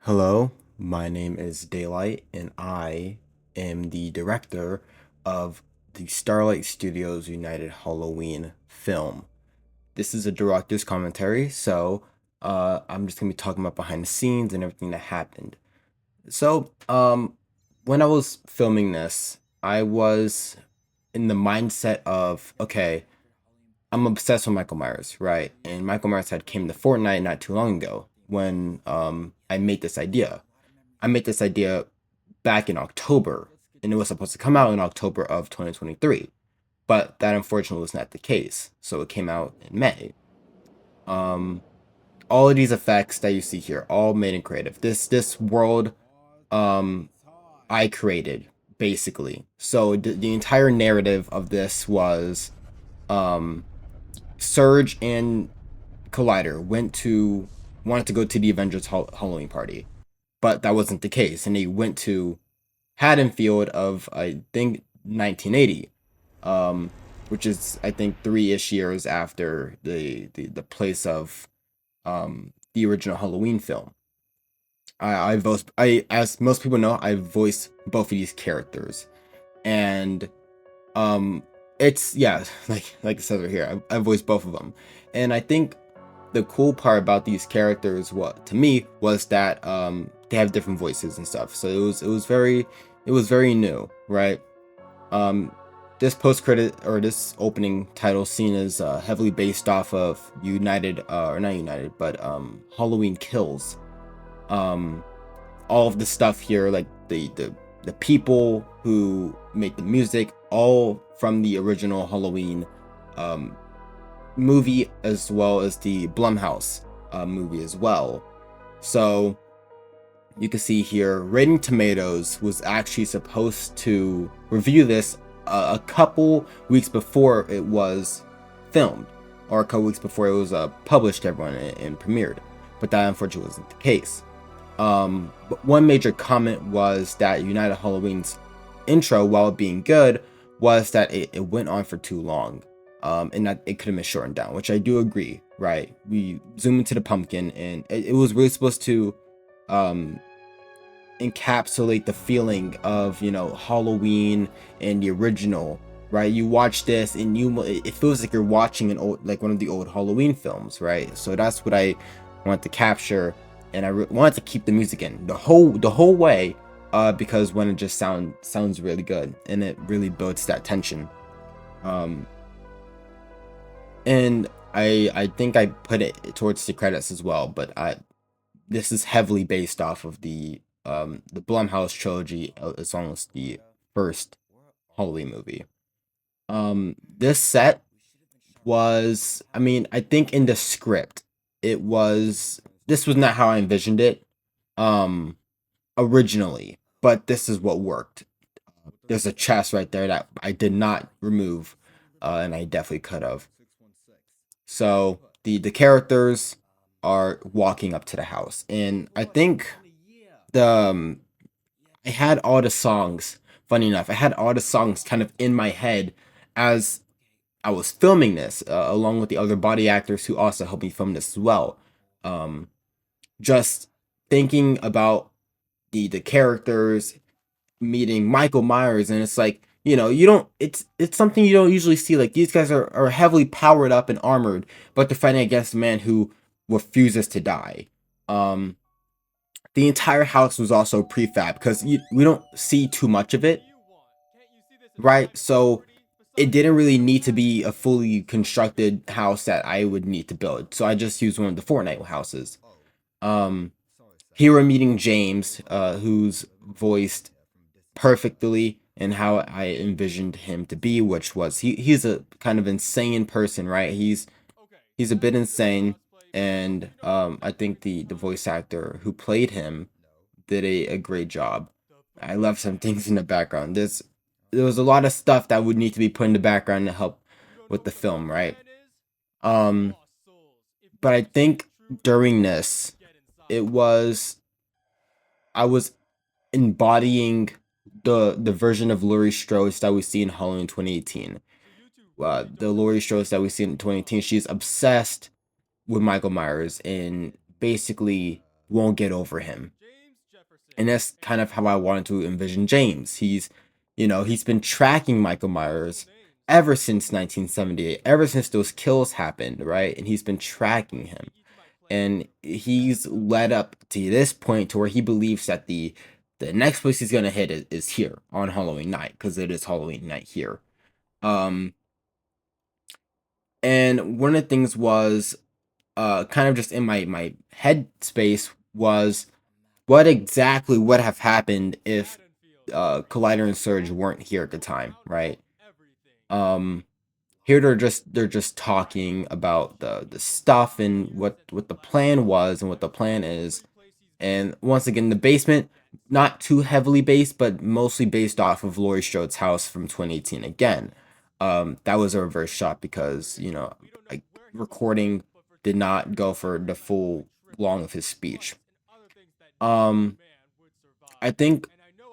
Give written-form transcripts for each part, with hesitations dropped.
Hello, my name is Daylight, and I am the director of the Starlight Studios United Halloween film. This is a director's commentary, so I'm just gonna be talking about behind the scenes and everything that happened. So, when I was filming this, I was in the mindset of, okay, I'm obsessed with Michael Myers, right? And Michael Myers had came to Fortnite not too long ago when I made this idea. I made this idea back in October, and it was supposed to come out in October of 2023, but that unfortunately was not the case. So it came out in May. Um, all of these effects that you see here, all made in creative. This world, um, I created basically. So the entire narrative of this was, um, Surge and Collider wanted to go to the Avengers Halloween party, but that wasn't the case, and they went to Haddonfield of I think 1980, um, which is I think 3-ish years after the place of the original Halloween film. I as most people know, I voice both of these characters, and um, it's yeah, like it says right here, I voiced both of them, and I think the cool part about these characters, what to me was that they have different voices and stuff. So it was very new, right? Um, this post credit or this opening title scene is heavily based off of United or not United, but Halloween Kills. Um, all of the stuff here, like the people who make the music, all from the original Halloween um movie as well as the Blumhouse movie as well. So you can see here, Rating Tomatoes was actually supposed to review this a couple weeks before it was filmed, or a couple weeks before it was published to everyone and premiered, but that unfortunately wasn't the case. But one major comment was that United Halloween's intro, while being good, was that it went on for too long, and that it could have been shortened down, which I do agree. Right, we zoom into the pumpkin, and it was really supposed to um, encapsulate the feeling of Halloween and the original. Right, you watch this and it feels like you're watching an old, like one of the old Halloween films, right? So that's what I wanted to capture, and I wanted to keep the music in the whole way, because when it just sounds really good and it really builds that tension. Um, and I think I put it towards the credits as well, but I this is heavily based off of the Blumhouse trilogy, as long as the first Halloween movie. This set was, I mean, I think in the script, this was not how I envisioned it, um, originally, but this is what worked. There's a chest right there that I did not remove, and I definitely could have. So the characters are walking up to the house, and I think the I had all the songs. Funny enough, I had all the songs kind of in my head as I was filming this, along with the other body actors who also helped me film this as well. Um, just thinking about the characters meeting Michael Myers, and it's like, you don't. It's something you don't usually see. Like, these guys are heavily powered up and armored, but they're fighting against a man who refuses to die. Um, the entire house was also prefab because we don't see too much of it, right? So it didn't really need to be a fully constructed house that I would need to build. So I just used one of the Fortnite houses. Um, Here we're meeting James, who's voiced perfectly in how I envisioned him to be, which was he's a kind of insane person, right? He's a bit insane, and I think the voice actor who played him did a great job. I left some things in the background. There was a lot of stuff that would need to be put in the background to help with the film, right? Um, but I think during this, it was I was embodying the version of Laurie Strode that we see in Halloween 2018. The Laurie Strode that we see in 2018, she's obsessed with Michael Myers and basically won't get over him. And that's kind of how I wanted to envision James. He's been tracking Michael Myers ever since 1978, ever since those kills happened, right? And he's been tracking him. And he's led up to this point to where he believes that the next place he's gonna hit is here on Halloween night, because it is Halloween night here. Um, and one of the things was kind of just in my head space was what exactly would have happened if Collider and Surge weren't here at the time, right? Um, Here they're just talking about the stuff and what the plan was and what the plan is. And once again, the basement, not too heavily based, but mostly based off of Laurie Strode's house from 2018 again. That was a reverse shot because, like, recording did not go for the full long of his speech. Um, I think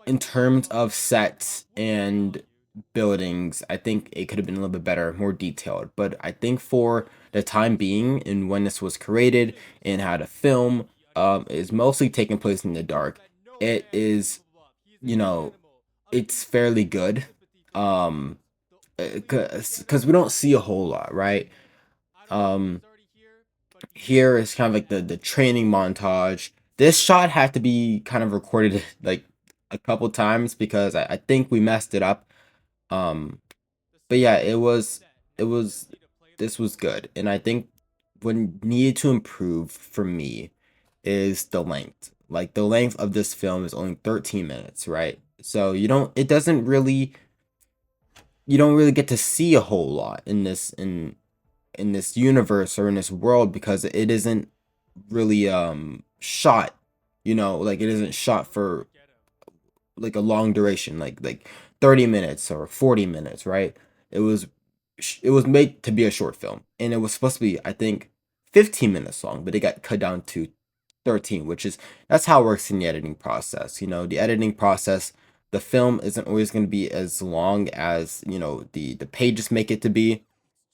in terms of sets and buildings, I think it could have been a little bit better, more detailed. But I think for the time being and when this was created and how to film, is mostly taking place in the dark. It is, you know, it's fairly good. Um, because we don't see a whole lot, right? Um, Here is kind of like the training montage. This shot had to be kind of recorded like a couple times because I think we messed it up. Um, but yeah, it was this was good, and I think what needed to improve for me is the length. Like, the length of this film is only 13 minutes, right? So you don't really get to see a whole lot in this universe or in this world because it isn't really shot, like, it isn't shot for like a long duration, like 30 minutes or 40 minutes, right? It was it was made to be a short film, and it was supposed to be, I think, 15 minutes long, but it got cut down to 13, which is that's how it works in the editing process. The editing process, the film isn't always going to be as long as, the pages make it to be,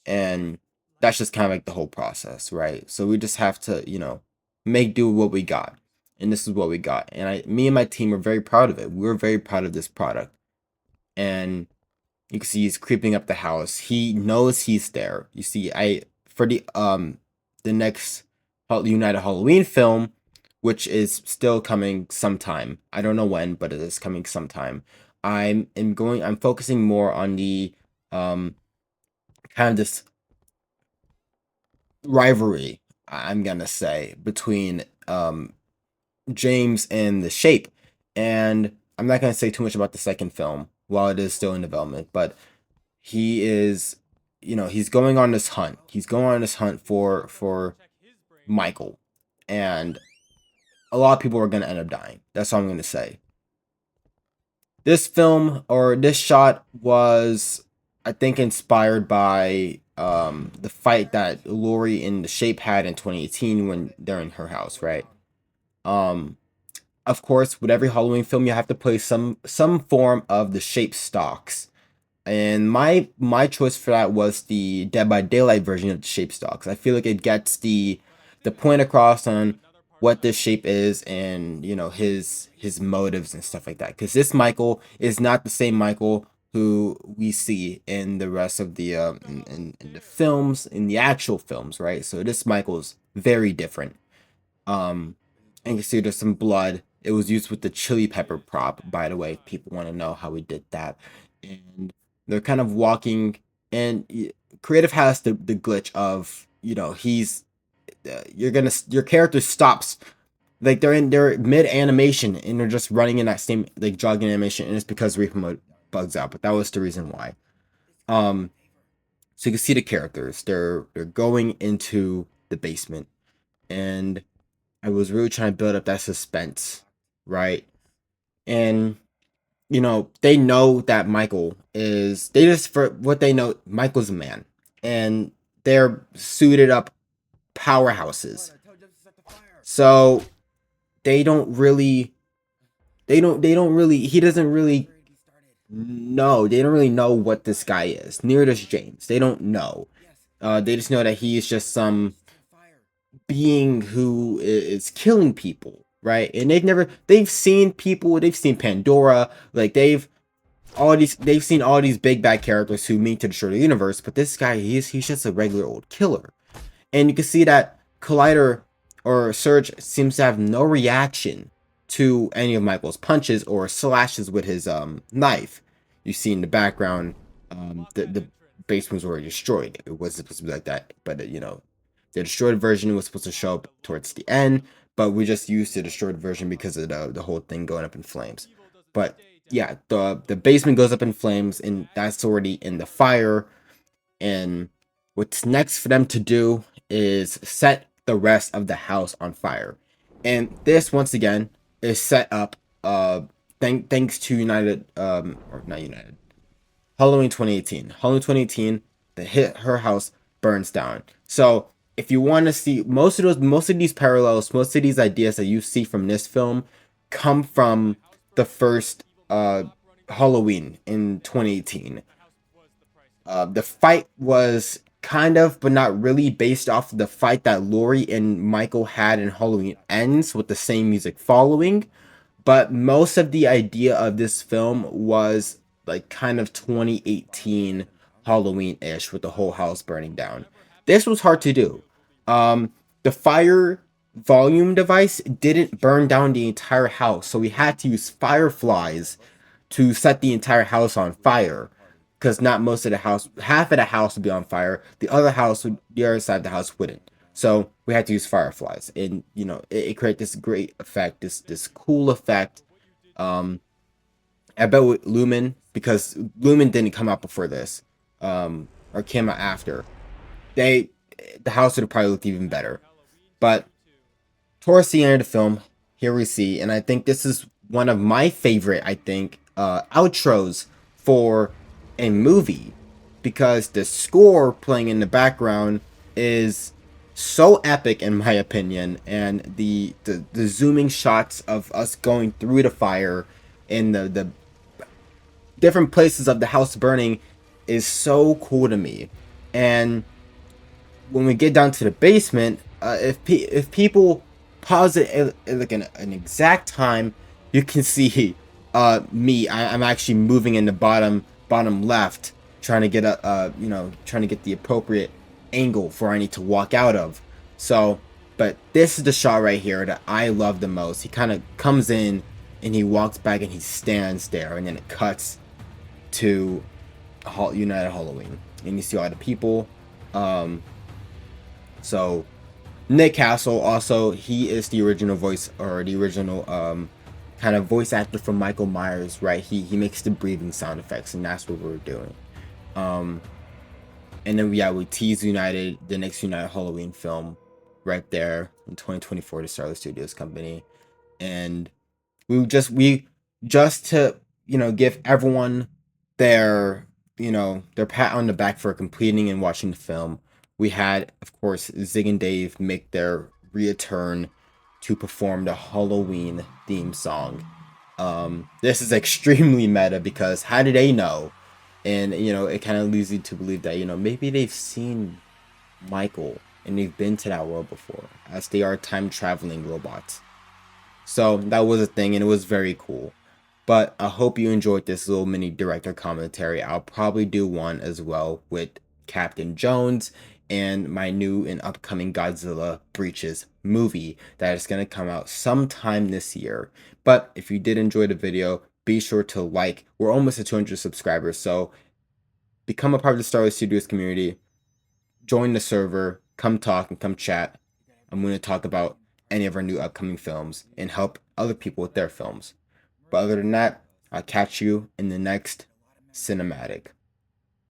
and that's just kind of like the whole process, right? So we just have to, make do with what we got. And this is what we got. And me and my team are very proud of it. We're very proud of this product. And you can see he's creeping up the house. He knows he's there. You see, for the next United Halloween film, which is still coming sometime. I don't know when, but it is coming sometime. I'm focusing more on the kind of this rivalry, I'm gonna say, between James and the Shape. And I'm not gonna say too much about the second film while it is still in development, but he is, he's going on this hunt. He's going on this hunt for Michael, and a lot of people are gonna end up dying. That's all I'm gonna say. This film, or this shot, was, I think, inspired by the fight that Lori and the Shape had in 2018 when they're in her house, right? Um of course, with every Halloween film, you have to play some form of the Shape stocks. And my choice for that was the Dead by Daylight version of the Shape stocks. I feel like it gets the point across on what this Shape is, and his motives and stuff like that. Because this Michael is not the same Michael who we see in the rest of the in the films, in the actual films, right? So this Michael is very different. And you can see there's some blood. It was used with the chili pepper prop, by the way. People want to know how we did that. And they're kind of walking, and creative has the glitch of, he's your character stops, like they're mid animation and they're just running in that same like jogging animation, and it's because replay mode bugs out. But that was the reason why. Um, so you can see the characters. They're going into the basement, and I was really trying to build up that suspense, right? And they know that they just, for what they know, Michael's a man, and they're suited up powerhouses. So he doesn't really know. They don't really know what this guy is. Neither does James. They don't know. They just know that he is just some being who is killing people, right? And they've seen people, they've seen Pandora, like they've seen all these big bad characters who mean to destroy the universe, but this guy, he's just a regular old killer. And you can see that Collider or Surge seems to have no reaction to any of Michael's punches or slashes with his knife. You see in the background, the basement was already destroyed. It wasn't supposed to be like that, but the destroyed version was supposed to show up towards the end, but we just used the destroyed version because of the whole thing going up in flames. But yeah, the basement goes up in flames, and that's already in the fire. And what's next for them to do is set the rest of the house on fire. And this once again is set up thanks to United or not United. Halloween 2018. Halloween 2018, her house burns down. So if you want to see most of these parallels, most of these ideas that you see from this film come from the first Halloween in 2018. The fight was kind of, but not really, based off of the fight that Laurie and Michael had in Halloween Ends with the same music following. But most of the idea of this film was like kind of 2018 Halloween-ish with the whole house burning down. This was hard to do. The fire volume device didn't burn down the entire house, so we had to use fireflies to set the entire house on fire, because not most of the house, half of the house would be on fire. The other side of the house wouldn't. So we had to use fireflies, and it created this great effect, this cool effect. Um, I bet with Lumen, because Lumen didn't come out before this, or came out after. They the house would have probably looked even better. But towards the end of the film, here we see, and I think this is one of my favorite, outros for a movie, because the score playing in the background is so epic in my opinion, and the zooming shots of us going through the fire and the different places of the house burning is so cool to me. And when we get down to the basement, if people pause it at like an exact time, you can see I'm actually moving in the bottom left, trying to get trying to get the appropriate angle for I need to walk out of. So, but this is the shot right here that I love the most. He kind of comes in and he walks back and he stands there, and then it cuts to United Halloween, and you see all the people. So Nick Castle, also, he is the original voice, or the original kind of voice actor from Michael Myers, right? He makes the breathing sound effects, and that's what we're doing. And then we tease the next United Halloween film right there in 2024, the Starlight Studios company. And we just to give everyone their their pat on the back for completing and watching the film. We had, of course, Zig and Dave make their return to perform the Halloween theme song. This is extremely meta, because how did they know? And it kind of leads you to believe that maybe they've seen Michael and they've been to that world before, as they are time traveling robots. So that was a thing, and it was very cool. But I hope you enjoyed this little mini director commentary. I'll probably do one as well with Captain Jones and my new and upcoming Godzilla Breaches movie that is going to come out sometime this year. But if you did enjoy the video, be sure to like. We're almost at 200 subscribers, so become a part of the Starlight Studios community. Join the server, come talk and come chat. I'm going to talk about any of our new upcoming films and help other people with their films. But other than that, I'll catch you in the next cinematic.